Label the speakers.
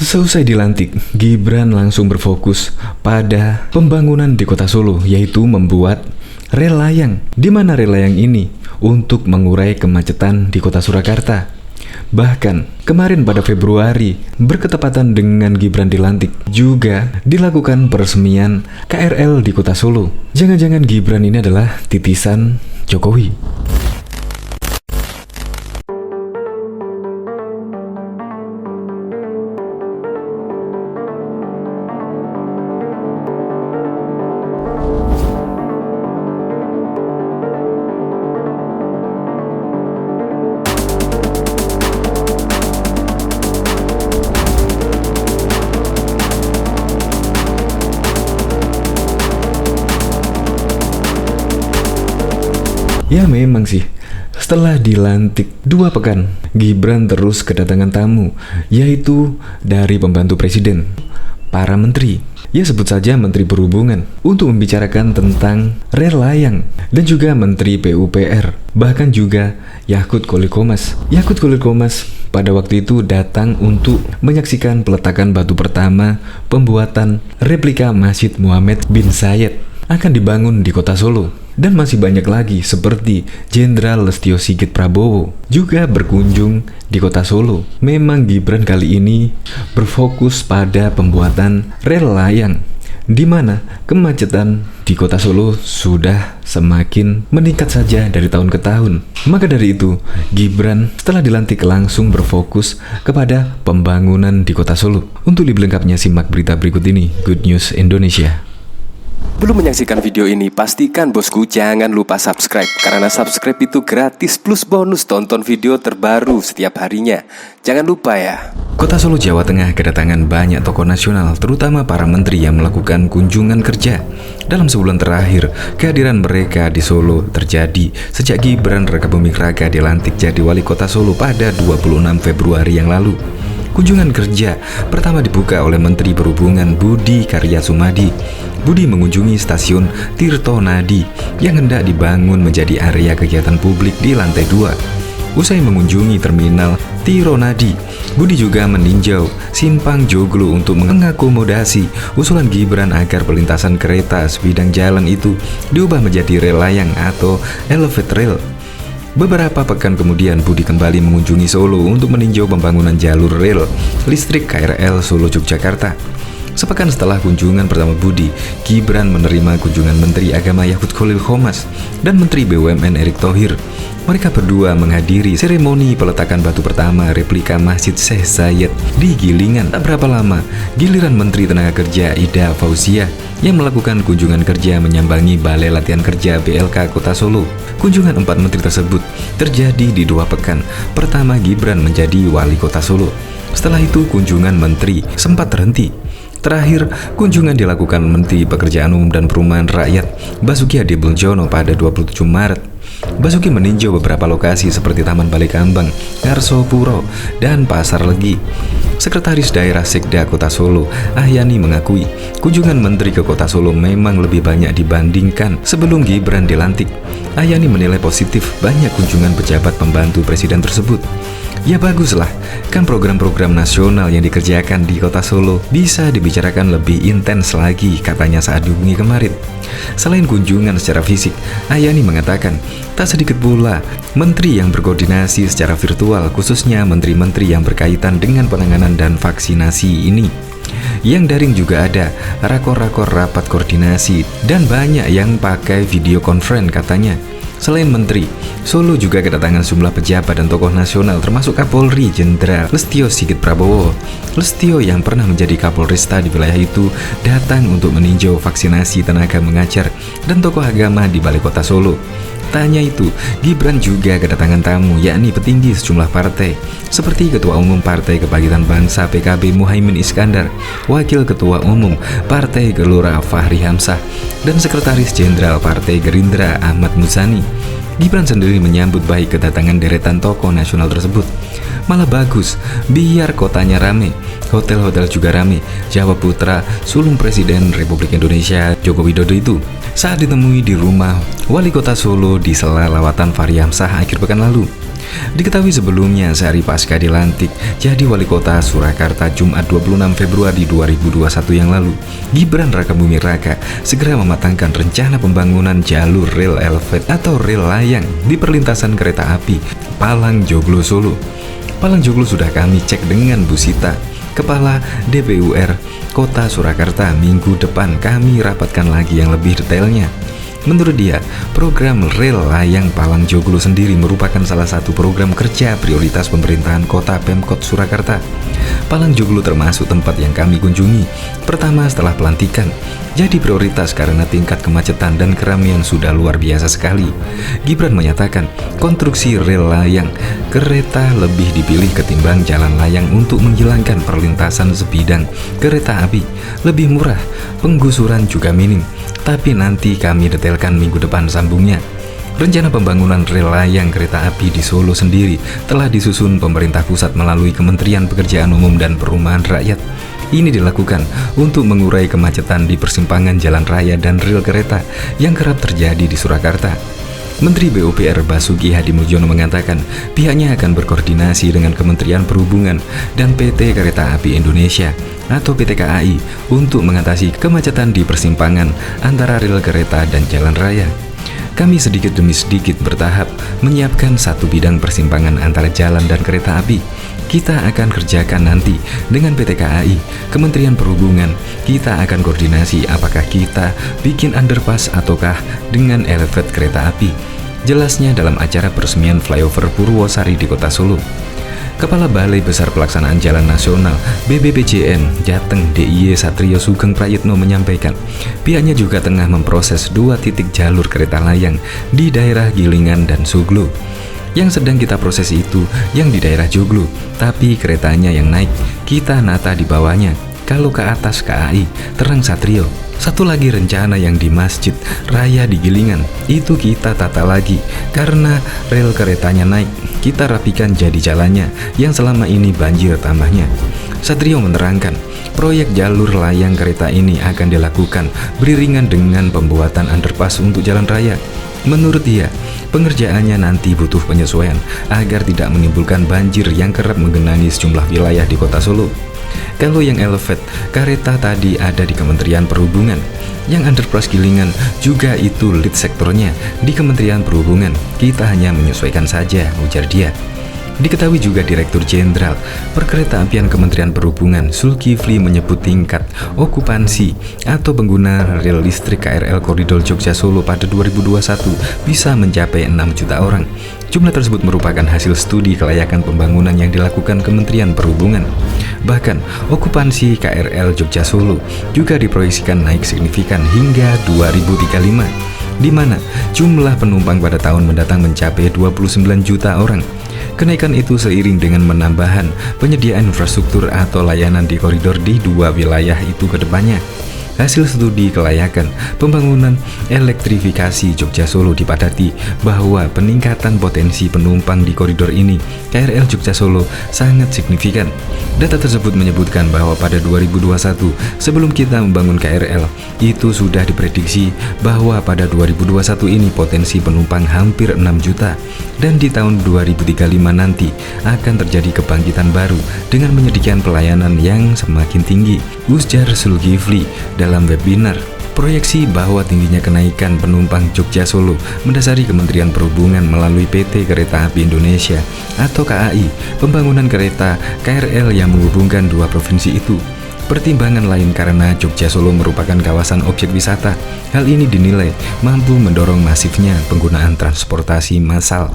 Speaker 1: Seusai dilantik, Gibran langsung berfokus pada pembangunan di kota Solo, yaitu membuat rel layang, di mana rel layang ini untuk mengurai kemacetan di kota Surakarta. Bahkan kemarin pada Februari, berketepatan dengan Gibran dilantik, juga dilakukan peresmian KRL di kota Solo. Jangan-jangan Gibran ini adalah titisan Jokowi. Ya memang sih, setelah dilantik 2 pekan, Gibran terus kedatangan tamu, yaitu dari pembantu presiden, para menteri. Ya sebut saja Menteri Perhubungan, untuk membicarakan tentang rel layang, dan juga Menteri PUPR, bahkan juga Yakut Khalil Qomas. Yakut Khalil Qomas pada waktu itu datang untuk menyaksikan peletakan batu pertama pembuatan replika Masjid Muhammad bin Zayed akan dibangun di kota Solo. Dan masih banyak lagi seperti Jenderal Listio Sigit Prabowo juga berkunjung di kota Solo. Memang Gibran kali ini berfokus pada pembuatan rel layang, di mana kemacetan di kota Solo sudah semakin meningkat saja dari tahun ke tahun. Maka dari itu, Gibran setelah dilantik langsung berfokus kepada pembangunan di kota Solo. Untuk lebih lengkapnya simak berita berikut ini, Good News Indonesia.
Speaker 2: Belum menyaksikan video ini, pastikan bosku jangan lupa subscribe, karena subscribe itu gratis plus bonus tonton video terbaru setiap harinya. Jangan lupa ya.
Speaker 1: Kota Solo, Jawa Tengah kedatangan banyak tokoh nasional, terutama para menteri yang melakukan kunjungan kerja. Dalam sebulan terakhir, kehadiran mereka di Solo terjadi sejak Gibran Rakabuming Raka dilantik jadi wali kota Solo pada 26 Februari yang lalu. Kunjungan kerja pertama dibuka oleh Menteri Perhubungan Budi Karya Sumadi. Budi mengunjungi stasiun Tirto Nadi yang hendak dibangun menjadi area kegiatan publik di lantai 2. Usai mengunjungi terminal Tironadi, Budi juga meninjau Simpang Joglo untuk mengakomodasi usulan Gibran agar perlintasan kereta sebidang jalan itu diubah menjadi rel layang atau elevated rail. Beberapa pekan kemudian, Budi kembali mengunjungi Solo untuk meninjau pembangunan jalur rel listrik KRL Solo Yogyakarta. Sepekan setelah kunjungan pertama Budi, Gibran menerima kunjungan Menteri Agama Yakut Khalil Qomas dan Menteri BUMN Erick Thohir. Mereka berdua menghadiri seremoni peletakan batu pertama replika Masjid Syekh Zayed di Gilingan. Tak berapa lama, giliran Menteri Tenaga Kerja Ida Fauziah yang melakukan kunjungan kerja menyambangi Balai Latihan Kerja BLK Kota Solo. Kunjungan 4 menteri tersebut terjadi di 2 pekan pertama Gibran menjadi wali kota Solo. Setelah itu kunjungan menteri sempat terhenti. Terakhir, kunjungan dilakukan Menteri Pekerjaan Umum dan Perumahan Rakyat Basuki Hadimulyono pada 27 Maret. Basuki meninjau beberapa lokasi seperti Taman Balai Kambang, Ngarso Puro, dan Pasar Legi. Sekretaris Daerah Sekda Kota Solo, Ahyani, mengakui kunjungan menteri ke Kota Solo memang lebih banyak dibandingkan sebelum Gibran dilantik. Ahyani menilai positif banyak kunjungan pejabat pembantu presiden tersebut. Ya baguslah, kan program-program nasional yang dikerjakan di kota Solo bisa dibicarakan lebih intens lagi, katanya saat dihubungi kemarin. Selain kunjungan secara fisik, Ahyani mengatakan tak sedikit pula menteri yang berkoordinasi secara virtual, khususnya menteri-menteri yang berkaitan dengan penanganan dan vaksinasi ini. Yang daring juga ada, rakor-rakor rapat koordinasi, dan banyak yang pakai video conference, katanya. Selain menteri, Solo juga kedatangan sejumlah pejabat dan tokoh nasional termasuk Kapolri Jenderal Listio Sigit Prabowo. Listio yang pernah menjadi Kapolresta di wilayah itu datang untuk meninjau vaksinasi tenaga mengajar dan tokoh agama di Balai Kota Solo. Tak hanya itu, Gibran juga kedatangan tamu, yakni petinggi sejumlah partai, seperti Ketua Umum Partai Kebangkitan Bangsa PKB Muhaimin Iskandar, Wakil Ketua Umum Partai Gelora Fahri Hamzah, dan Sekretaris Jenderal Partai Gerindra Ahmad Muzani. Gibran sendiri menyambut baik kedatangan deretan tokoh nasional tersebut. Malah bagus, biar kotanya rame, hotel-hotel juga rame, jawab putra sulung Presiden Republik Indonesia Joko Widodo itu saat ditemui di rumah Wali Kota Solo di sela lawatan Fahri Hamzah akhir pekan lalu. Diketahui sebelumnya sehari pasca dilantik jadi wali kota Surakarta Jumat 26 Februari 2021 yang lalu, Gibran Rakabuming Raka segera mematangkan rencana pembangunan jalur rel elevated atau rel layang di perlintasan kereta api Palang Joglo Solo. Palang Joglo sudah kami cek dengan Bu Sita, Kepala DPUR Kota Surakarta. Minggu depan kami rapatkan lagi yang lebih detailnya. Menurut dia, program rel layang Palang Joglo sendiri merupakan salah satu program kerja prioritas pemerintahan kota Pemkot Surakarta. Palang Joglo termasuk tempat yang kami kunjungi pertama setelah pelantikan. Jadi prioritas karena tingkat kemacetan dan keramaian sudah luar biasa sekali. Gibran menyatakan konstruksi rel layang kereta lebih dipilih ketimbang jalan layang untuk menghilangkan perlintasan sebidang kereta api. Lebih murah, penggusuran juga minim. Tapi nanti kami detailkan minggu depan, sambungnya. Rencana pembangunan rel layang kereta api di Solo sendiri telah disusun pemerintah pusat melalui Kementerian Pekerjaan Umum dan Perumahan Rakyat. Ini dilakukan untuk mengurai kemacetan di persimpangan jalan raya dan rel kereta yang kerap terjadi di Surakarta. Menteri PUPR Basuki Hadimulyono mengatakan pihaknya akan berkoordinasi dengan Kementerian Perhubungan dan PT Kereta Api Indonesia atau PT KAI untuk mengatasi kemacetan di persimpangan antara rel kereta dan jalan raya. Kami sedikit demi sedikit bertahap menyiapkan satu bidang persimpangan antara jalan dan kereta api. Kita akan kerjakan nanti dengan PT KAI, Kementerian Perhubungan. Kita akan koordinasi apakah kita bikin underpass ataukah dengan elevated kereta api. Jelasnya dalam acara peresmian flyover Purwosari di Kota Solo. Kepala Balai Besar Pelaksanaan Jalan Nasional BBPJN Jateng DIY Satrio Sugeng Prayitno menyampaikan pihaknya juga tengah memproses 2 titik jalur kereta layang di daerah Gilingan dan Suglo. Yang sedang kita proses itu yang di daerah Joglo, tapi keretanya yang naik, kita nata di bawahnya. Kalau ke atas KAI, Terang Satrio. Satu lagi rencana yang di Masjid Raya di Gilingan, itu kita tata lagi. Karena rel keretanya naik, kita rapikan jadi jalannya yang selama ini banjir tambahnya. Satrio menerangkan, proyek jalur layang kereta ini akan dilakukan beriringan dengan pembuatan underpass untuk jalan raya. Menurut dia, pengerjaannya nanti butuh penyesuaian agar tidak menimbulkan banjir yang kerap menggenangi sejumlah wilayah di Kota Solo. Kalau yang elevated kereta tadi ada di Kementerian Perhubungan, yang underpass Gilingan juga itu lead sektornya di Kementerian Perhubungan. Kita hanya menyesuaikan saja, ujar dia. Diketahui juga Direktur Jenderal Perkeretaapian Kementerian Perhubungan Zulkifli menyebut tingkat okupansi atau pengguna rel listrik KRL Koridor Jogja Solo pada 2021 bisa mencapai 6 juta orang. Jumlah tersebut merupakan hasil studi kelayakan pembangunan yang dilakukan Kementerian Perhubungan. Bahkan, okupansi KRL Jogja Solo juga diproyeksikan naik signifikan hingga 2035, di mana jumlah penumpang pada tahun mendatang mencapai 29 juta orang. Kenaikan itu seiring dengan penambahan penyediaan infrastruktur atau layanan di koridor di 2 wilayah itu ke depannya. Hasil studi kelayakan pembangunan elektrifikasi Jogja Solo dipadati bahwa peningkatan potensi penumpang di koridor ini KRL Jogja Solo sangat signifikan. Data tersebut menyebutkan bahwa pada 2021 sebelum kita membangun KRL itu sudah diprediksi bahwa pada 2021 ini potensi penumpang hampir 6 juta dan di tahun 2035 nanti akan terjadi kebangkitan baru dengan menyediakan pelayanan yang semakin tinggi, ujar Zulkifli dalam webinar. Proyeksi bahwa tingginya kenaikan penumpang Jogja Solo mendasari Kementerian Perhubungan melalui PT Kereta Api Indonesia atau KAI, pembangunan kereta KRL yang menghubungkan 2 provinsi itu. Pertimbangan lain karena Jogja Solo merupakan kawasan objek wisata. Hal ini dinilai mampu mendorong masifnya penggunaan transportasi massal.